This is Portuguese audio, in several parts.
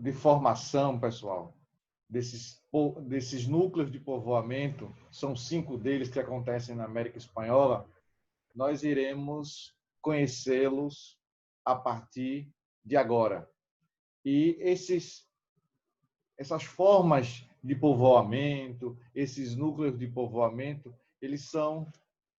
de formação, pessoal, desses núcleos de povoamento, são 5 deles que acontecem na América Espanhola, nós iremos conhecê-los a partir de agora. E essas formas de povoamento, esses núcleos de povoamento, eles são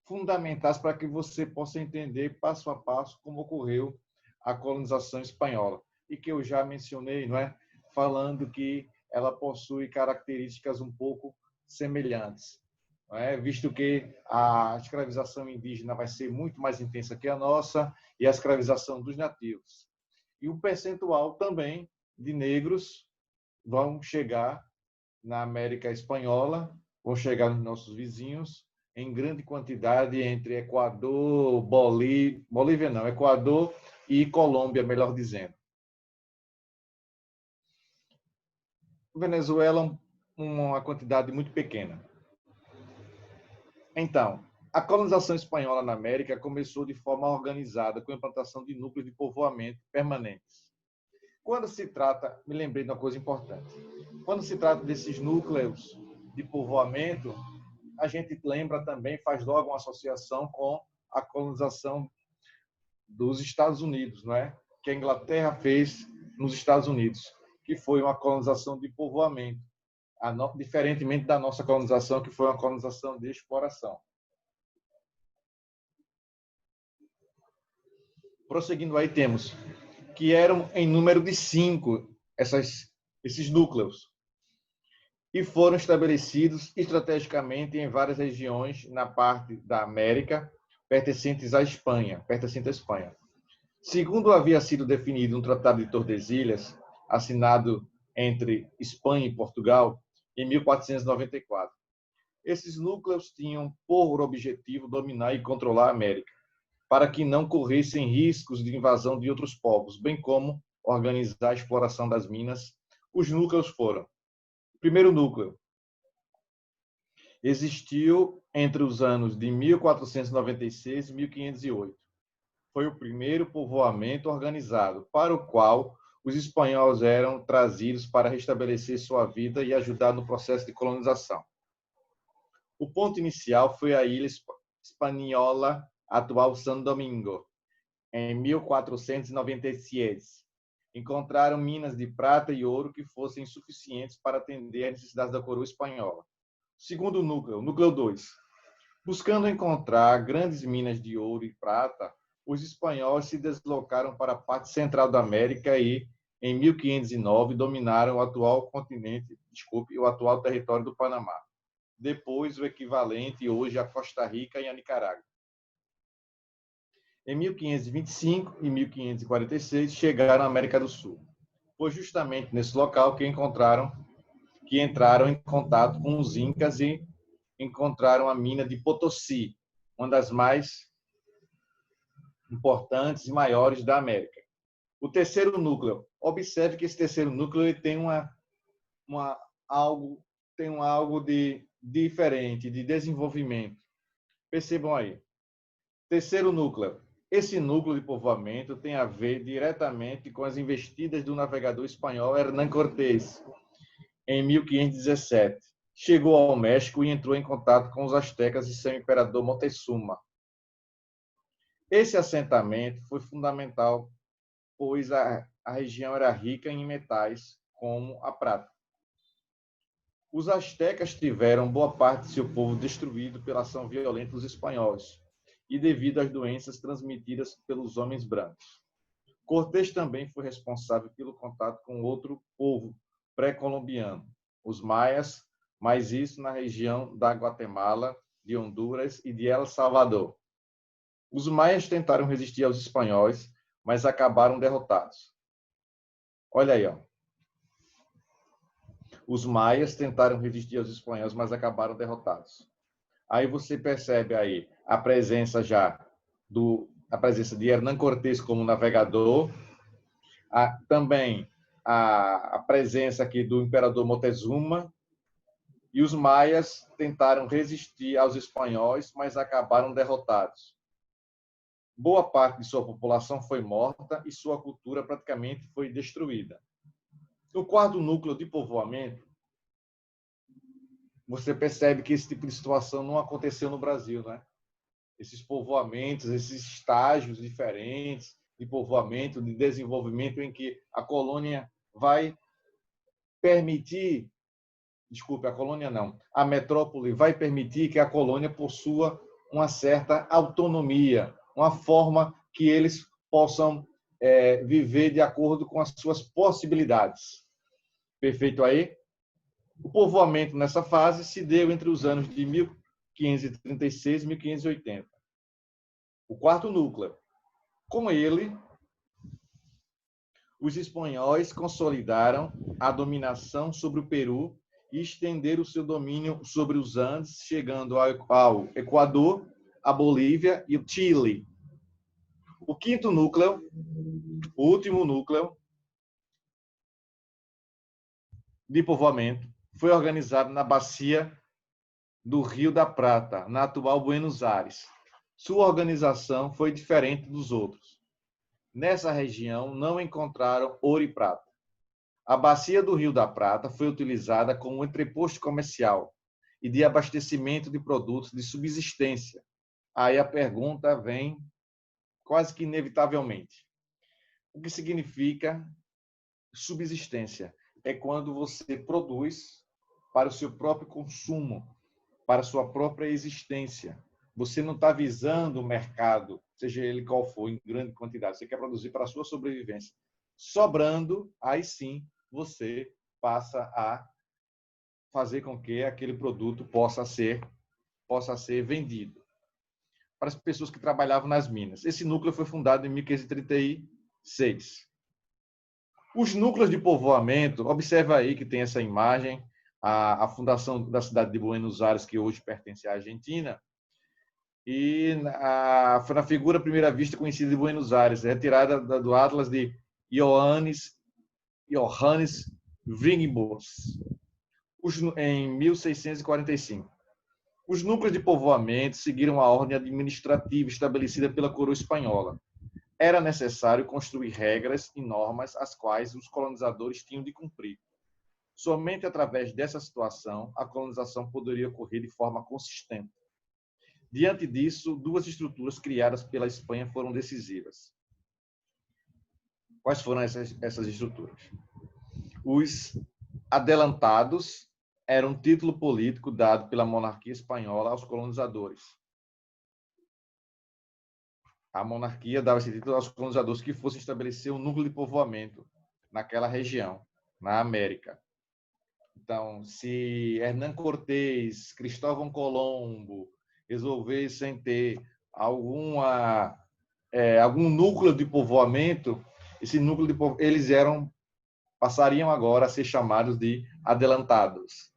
fundamentais para que você possa entender passo a passo como ocorreu a colonização espanhola. E que eu já mencionei, não é? Falando que ela possui características um pouco semelhantes, não é? Visto que a escravização indígena vai ser muito mais intensa que a nossa e a escravização dos nativos. E o percentual também de negros vão chegar na América Espanhola, vão chegar nos nossos vizinhos, em grande quantidade entre Equador, Bolívia não, Equador e Colômbia, melhor dizendo. Venezuela, uma quantidade muito pequena. Então, a colonização espanhola na América começou de forma organizada, com a implantação de núcleos de povoamento permanentes. Quando se trata, me lembrei de uma coisa importante, quando se trata desses núcleos de povoamento, a gente lembra também, faz logo uma associação com a colonização dos Estados Unidos, não é? Que a Inglaterra fez nos Estados Unidos, que foi uma colonização de povoamento, diferentemente da nossa colonização, que foi uma colonização de exploração. Prosseguindo aí, temos que eram em número de 5 esses núcleos, e foram estabelecidos estrategicamente em várias regiões na parte da América pertencentes à Espanha, Segundo havia sido definido no Tratado de Tordesilhas, assinado entre Espanha e Portugal em 1494. Esses núcleos tinham por objetivo dominar e controlar a América, para que não corressem riscos de invasão de outros povos, bem como organizar a exploração das minas. Os núcleos foram: o primeiro núcleo existiu entre os anos de 1496 e 1508. Foi o primeiro povoamento organizado, para o qual os espanhóis eram trazidos para restabelecer sua vida e ajudar no processo de colonização. O ponto inicial foi a ilha espanhola, atual São Domingo, em 1497. Encontraram minas de prata e ouro que fossem suficientes para atender às necessidades da coroa espanhola. Segundo núcleo, núcleo 2. Buscando encontrar grandes minas de ouro e prata, os espanhóis se deslocaram para a parte central da América e, em 1509, dominaram o atual o atual território do Panamá. Depois, o equivalente hoje a Costa Rica e a Nicarágua. Em 1525 e 1546, chegaram à América do Sul. Foi justamente nesse local que entraram em contato com os incas e encontraram a mina de Potosí, uma das mais importantes e maiores da América. O terceiro núcleo. Observe que esse terceiro núcleo tem algo de diferente, de desenvolvimento. Percebam aí. Terceiro núcleo. Esse núcleo de povoamento tem a ver diretamente com as investidas do navegador espanhol Hernán Cortés, em 1517. Chegou ao México e entrou em contato com os astecas e seu imperador Moctezuma. Esse assentamento foi fundamental, pois a região era rica em metais, como a prata. Os astecas tiveram boa parte de seu povo destruído pela ação violenta dos espanhóis e devido às doenças transmitidas pelos homens brancos. Cortés também foi responsável pelo contato com outro povo pré-colombiano, os maias, mas isso na região da Guatemala, de Honduras e de El Salvador. Os maias tentaram resistir aos espanhóis, mas acabaram derrotados. Olha aí, ó. Os maias tentaram resistir aos espanhóis, mas acabaram derrotados. Aí você percebe aí a presença de Hernán Cortés como navegador, também a presença aqui do imperador Moctezuma, e os maias tentaram resistir aos espanhóis, mas acabaram derrotados. Boa parte de sua população foi morta e sua cultura praticamente foi destruída. No quarto núcleo de povoamento, você percebe que esse tipo de situação não aconteceu no Brasil, né? Esses povoamentos, esses estágios diferentes de povoamento, de desenvolvimento, em que a colônia vai permitir, desculpe, a colônia não, a metrópole vai permitir que a colônia possua uma certa autonomia, uma forma que eles possam viver de acordo com as suas possibilidades. Perfeito aí? O povoamento nessa fase se deu entre os anos de 1536 e 1580. O quarto núcleo. Com ele, os espanhóis consolidaram a dominação sobre o Peru e estenderam o seu domínio sobre os Andes, chegando ao Equador, a Bolívia e o Chile. O quinto núcleo, o último núcleo de povoamento, foi organizado na bacia do Rio da Prata, na atual Buenos Aires. Sua organização foi diferente dos outros. Nessa região não encontraram ouro e prata. A bacia do Rio da Prata foi utilizada como entreposto comercial e de abastecimento de produtos de subsistência. Aí a pergunta vem quase que inevitavelmente. O que significa subsistência? É quando você produz para o seu próprio consumo, para a sua própria existência. Você não está visando o mercado, seja ele qual for, em grande quantidade. Você quer produzir para a sua sobrevivência. Sobrando, aí sim, você passa a fazer com que aquele produto possa ser vendido para as pessoas que trabalhavam nas minas. Esse núcleo foi fundado em 1536. Os núcleos de povoamento, observa aí que tem essa imagem, a fundação da cidade de Buenos Aires, que hoje pertence à Argentina, e foi na figura à primeira vista conhecida de Buenos Aires, retirada do Atlas de Johannes Ringimbos, em 1645. Os núcleos de povoamento seguiram a ordem administrativa estabelecida pela coroa espanhola. Era necessário construir regras e normas as quais os colonizadores tinham de cumprir. Somente através dessa situação a colonização poderia ocorrer de forma consistente. Diante disso, duas estruturas criadas pela Espanha foram decisivas. Quais foram essas estruturas? Os adelantados eram um título político dado pela monarquia espanhola aos colonizadores. A monarquia dava esse título aos colonizadores que fossem estabelecer um núcleo de povoamento naquela região, na América. Então, se Hernán Cortés, Cristóvão Colombo resolvessem ter algum núcleo de povoamento, esse núcleo de eles passariam agora a ser chamados de adelantados.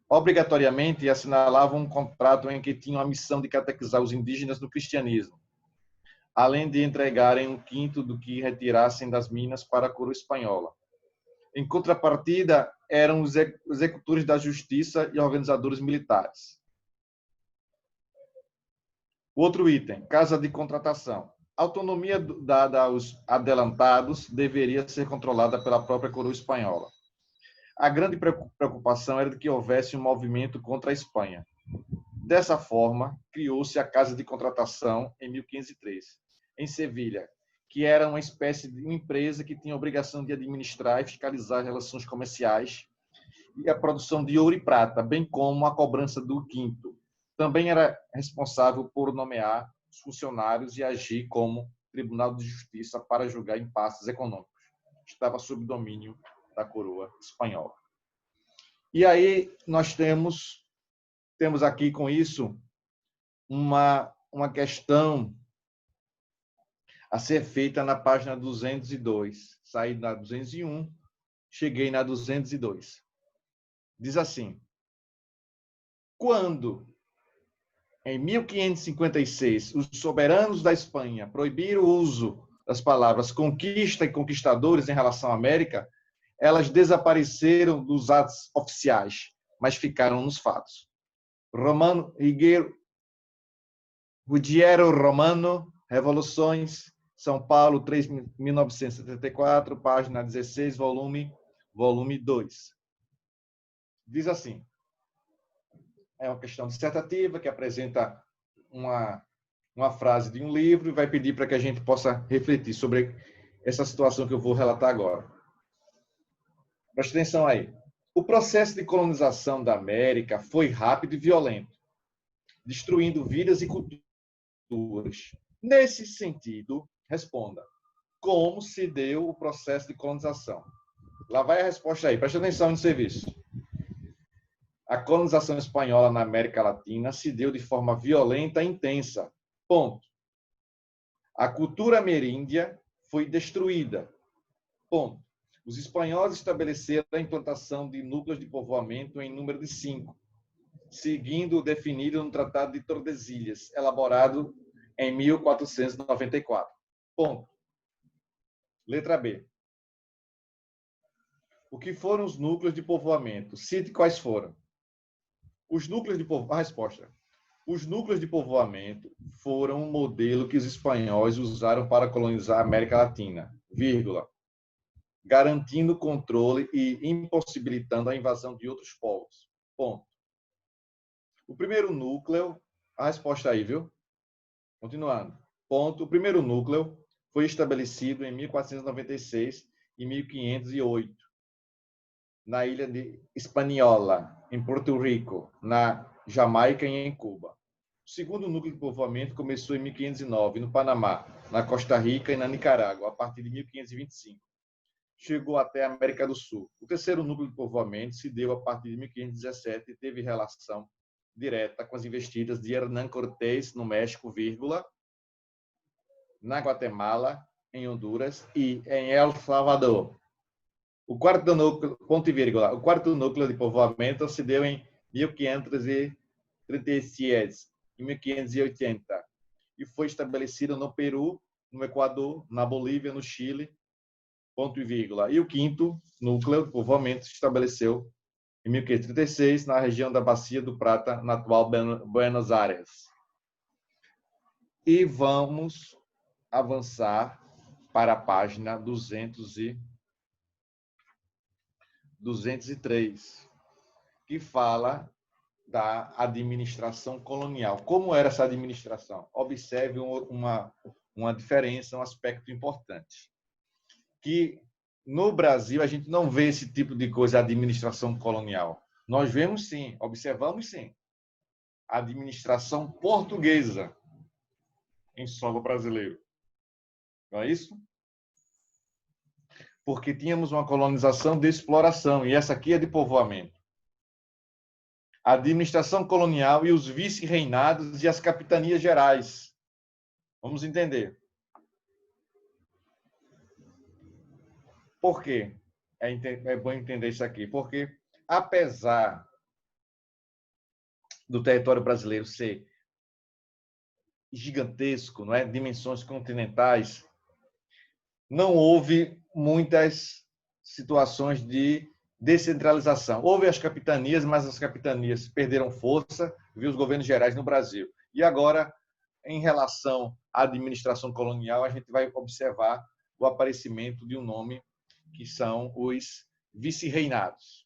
Obrigatoriamente assinalavam um contrato em que tinham a missão de catequizar os indígenas no cristianismo, além de entregarem um quinto do que retirassem das minas para a coroa espanhola. Em contrapartida, eram os executores da justiça e organizadores militares. Outro item, casa de contratação. A autonomia dada aos adelantados deveria ser controlada pela própria coroa espanhola. A grande preocupação era de que houvesse um movimento contra a Espanha. Dessa forma, criou-se a Casa de Contratação em 1503, em Sevilha, que era uma espécie de empresa que tinha a obrigação de administrar e fiscalizar as relações comerciais e a produção de ouro e prata, bem como a cobrança do quinto. Também era responsável por nomear os funcionários e agir como Tribunal de Justiça para julgar impasses econômicos. Estava sob domínio da coroa espanhola. E aí nós temos aqui com isso uma questão a ser feita na página 202. Saí na 201, cheguei na 202. Diz assim: quando, em 1556, os soberanos da Espanha proibiram o uso das palavras conquista e conquistadores em relação à América, elas desapareceram dos atos oficiais, mas ficaram nos fatos. Ruggiero Romano, Revoluções, São Paulo, 1974, página 16, volume volume 2. Diz assim, é uma questão dissertativa que apresenta uma frase de um livro e vai pedir para que a gente possa refletir sobre essa situação que eu vou relatar agora. Preste atenção aí. O processo de colonização da América foi rápido e violento, destruindo vidas e culturas. Nesse sentido, responda: como se deu o processo de colonização? Lá vai a resposta aí, preste atenção no serviço. A colonização espanhola na América Latina se deu de forma violenta e intensa. Ponto. A cultura ameríndia foi destruída. Ponto. Os espanhóis estabeleceram a implantação de núcleos de povoamento em número de 5, seguindo o definido no Tratado de Tordesilhas, elaborado em 1494. Ponto. Letra B. O que foram os núcleos de povoamento? Cite quais foram. Os núcleos de povoamento. A resposta. Os núcleos de povoamento foram um modelo que os espanhóis usaram para colonizar a América Latina, vírgula, garantindo o controle e impossibilitando a invasão de outros povos. Ponto. O primeiro núcleo, a resposta aí, viu? Continuando. Ponto. O primeiro núcleo foi estabelecido em 1496 e 1508, na ilha de Hispaniola, em Porto Rico, na Jamaica e em Cuba. O segundo núcleo de povoamento começou em 1509, no Panamá, na Costa Rica e na Nicarágua, a partir de 1525. Chegou até a América do Sul. O terceiro núcleo de povoamento se deu a partir de 1517 e teve relação direta com as investidas de Hernán Cortés, no México, vírgula, na Guatemala, em Honduras e em El Salvador. O quarto núcleo, ponto e vírgula, o quarto núcleo de povoamento se deu em 1536 e 1580 e foi estabelecido no Peru, no Equador, na Bolívia, no Chile, ponto e vírgula. E o quinto núcleo de povoamento se estabeleceu em 1536 na região da Bacia do Prata, na atual Buenos Aires. E vamos avançar para a página 203, que fala da administração colonial. Como era essa administração? Observe uma diferença, um aspecto importante. Que no Brasil a gente não vê esse tipo de coisa, administração colonial. Nós vemos sim, observamos sim, a administração portuguesa em solo brasileiro. Não é isso? Porque tínhamos uma colonização de exploração, e essa aqui é de povoamento. A administração colonial e os vice-reinados e as capitanias gerais. Vamos entender. Por quê? É bom entender isso aqui. Porque, apesar do território brasileiro ser gigantesco, não é? Dimensões continentais, não houve muitas situações de descentralização. Houve as capitanias, mas as capitanias perderam força, viu os governos gerais no Brasil. E agora, em relação à administração colonial, a gente vai observar o aparecimento de um nome que são os vice-reinados.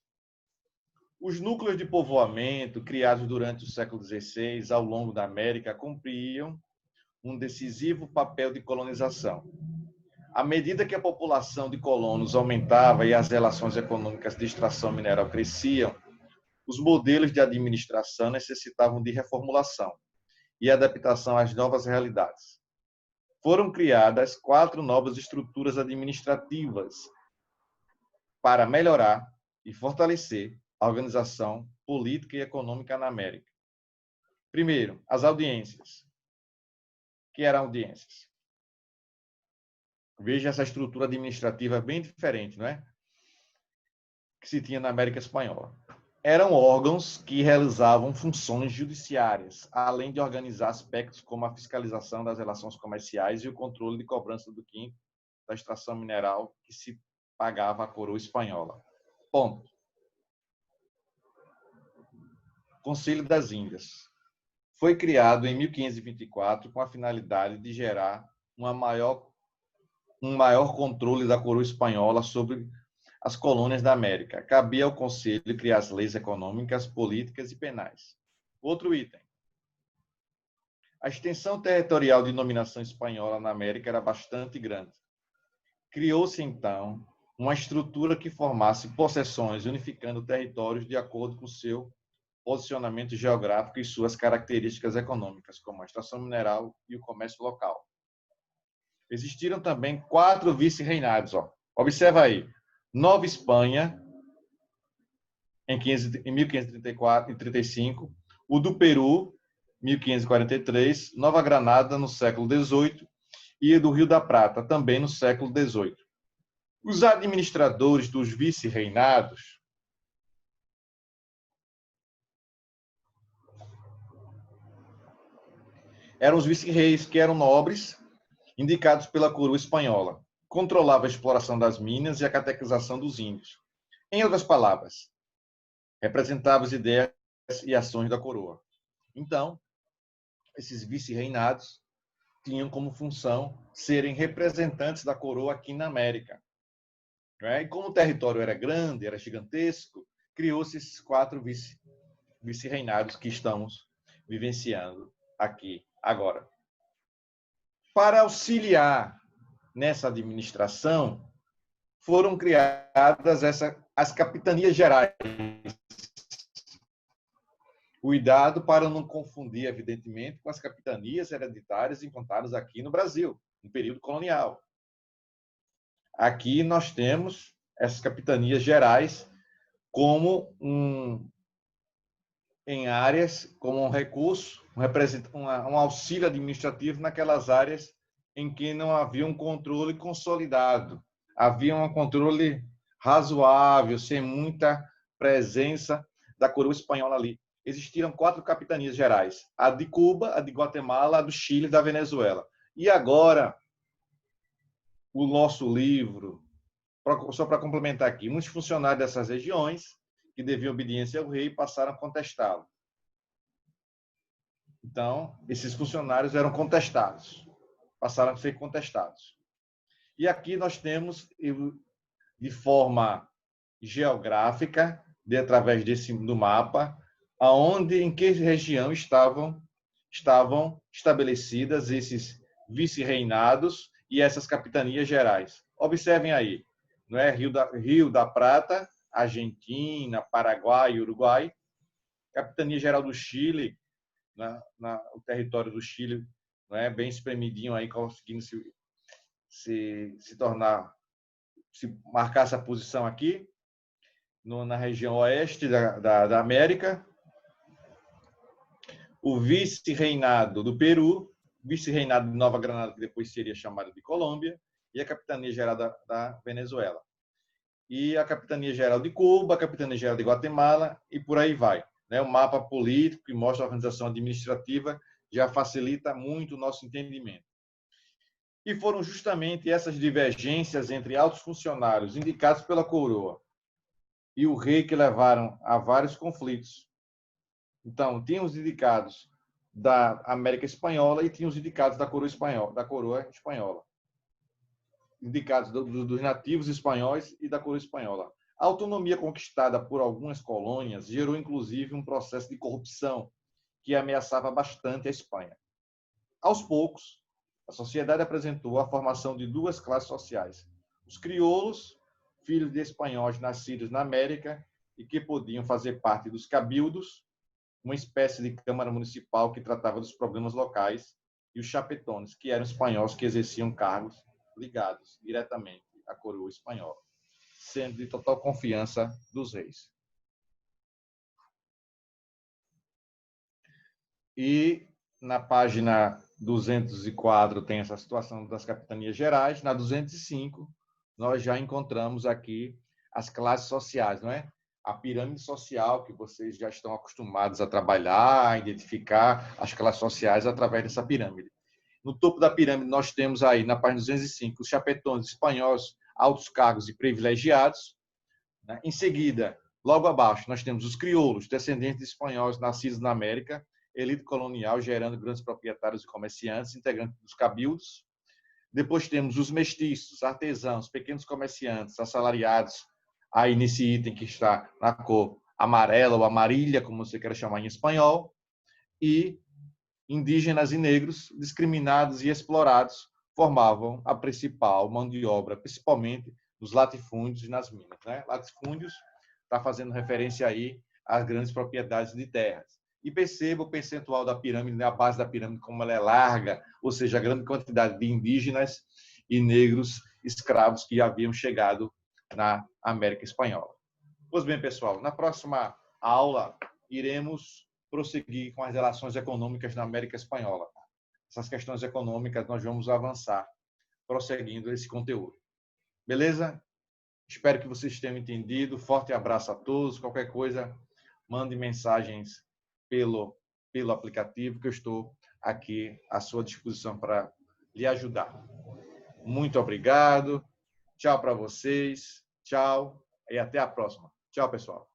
Os núcleos de povoamento criados durante o século XVI ao longo da América cumpriam um decisivo papel de colonização. À medida que a população de colonos aumentava e as relações econômicas de extração mineral cresciam, os modelos de administração necessitavam de reformulação e adaptação às novas realidades. Foram criadas 4 novas estruturas administrativas para melhorar e fortalecer a organização política e econômica na América. Primeiro, as audiências. O que eram audiências? Veja essa estrutura administrativa bem diferente, não é? Que se tinha na América Espanhola. Eram órgãos que realizavam funções judiciárias, além de organizar aspectos como a fiscalização das relações comerciais e o controle de cobrança do quinto da extração mineral que se pagava à coroa espanhola. Ponto. Conselho das Índias. Foi criado em 1524 com a finalidade de gerar um maior controle da coroa espanhola sobre as colônias da América. Cabia ao Conselho criar as leis econômicas, políticas e penais. Outro item. A extensão territorial de dominação espanhola na América era bastante grande. Criou-se, então, uma estrutura que formasse possessões, unificando territórios de acordo com seu posicionamento geográfico e suas características econômicas, como a extração mineral e o comércio local. Existiram também 4 vice-reinados. Observa aí. Nova Espanha, em 1534 e 35, o do Peru, 1543, Nova Granada, no século XVIII, e do Rio da Prata, também no século XVIII. Os administradores dos vice-reinados eram os vice-reis, que eram nobres, indicados pela coroa espanhola. Controlava a exploração das minas e a catequização dos índios. Em outras palavras, representava as ideias e ações da coroa. Então, esses vice-reinados tinham como função serem representantes da coroa aqui na América. E como o território era grande, era gigantesco, criou-se esses 4 vice-reinados que estamos vivenciando aqui agora. Para auxiliar nessa administração, foram criadas as capitanias gerais. Cuidado para não confundir, evidentemente, com as capitanias hereditárias implantadas aqui no Brasil, no período colonial. Aqui nós temos essas capitanias gerais como em áreas, como um recurso, um auxílio administrativo naquelas áreas em que não havia um controle consolidado. Havia um controle razoável, sem muita presença da coroa espanhola ali. Existiram 4 capitanias gerais: a de Cuba, a de Guatemala, a do Chile e da Venezuela. E agora, o nosso livro, só para complementar aqui, muitos funcionários dessas regiões, que deviam obediência ao rei, passaram a contestá-lo. Então, esses funcionários eram contestados, passaram a ser contestados. E aqui nós temos, de forma geográfica, através do mapa, aonde, em que região estavam estabelecidas esses vice-reinados e essas capitanias gerais. Observem aí, não é? Rio da Prata, Argentina, Paraguai, Uruguai, Capitania Geral do Chile, o território do Chile, não é? Bem espremidinho aí, conseguindo se tornar, se marcar essa posição aqui, na região oeste da América. O vice-reinado do Peru, vice-reinado de Nova Granada, que depois seria chamado de Colômbia, e a Capitania Geral da Venezuela. E a Capitania Geral de Cuba, a Capitania Geral de Guatemala, e por aí vai. O mapa político que mostra a organização administrativa já facilita muito o nosso entendimento. E foram justamente essas divergências entre altos funcionários indicados pela coroa e o rei que levaram a vários conflitos. Então, tinha os indicados da América Espanhola e tinha os indicados da coroa espanhola. Indicados dos nativos espanhóis e da coroa espanhola. A autonomia conquistada por algumas colônias gerou, inclusive, um processo de corrupção que ameaçava bastante a Espanha. Aos poucos, a sociedade apresentou a formação de 2 classes sociais. Os crioulos, filhos de espanhóis nascidos na América e que podiam fazer parte dos cabildos, uma espécie de câmara municipal que tratava dos problemas locais, e os chapetones, que eram espanhóis que exerciam cargos ligados diretamente à coroa espanhola, sendo de total confiança dos reis. E na página 204 tem essa situação das capitanias gerais. Na 205, nós já encontramos aqui as classes sociais, não é? A pirâmide social, que vocês já estão acostumados a trabalhar, a identificar as classes sociais através dessa pirâmide. No topo da pirâmide, nós temos aí, na página 205, os chapetones espanhóis, altos cargos e privilegiados. Em seguida, logo abaixo, nós temos os crioulos, descendentes de espanhóis nascidos na América, elite colonial gerando grandes proprietários e comerciantes, integrantes dos cabildos. Depois temos os mestiços, artesãos, pequenos comerciantes, assalariados, aí nesse item que está na cor amarela ou amarilha, como você quer chamar em espanhol, e indígenas e negros discriminados e explorados formavam a principal mão de obra, principalmente nos latifúndios e nas minas. Né? Latifúndios está fazendo referência aí às grandes propriedades de terras. E perceba o percentual da pirâmide, né? A base da pirâmide, como ela é larga, ou seja, a grande quantidade de indígenas e negros escravos que haviam chegado na América Espanhola. Pois bem, pessoal, na próxima aula iremos prosseguir com as relações econômicas na América Espanhola. Essas questões econômicas nós vamos avançar prosseguindo esse conteúdo. Beleza? Espero que vocês tenham entendido. Forte abraço a todos. Qualquer coisa, mande mensagens pelo aplicativo, que eu estou aqui à sua disposição para lhe ajudar. Muito obrigado. Tchau para vocês. Tchau e até a próxima. Tchau, pessoal.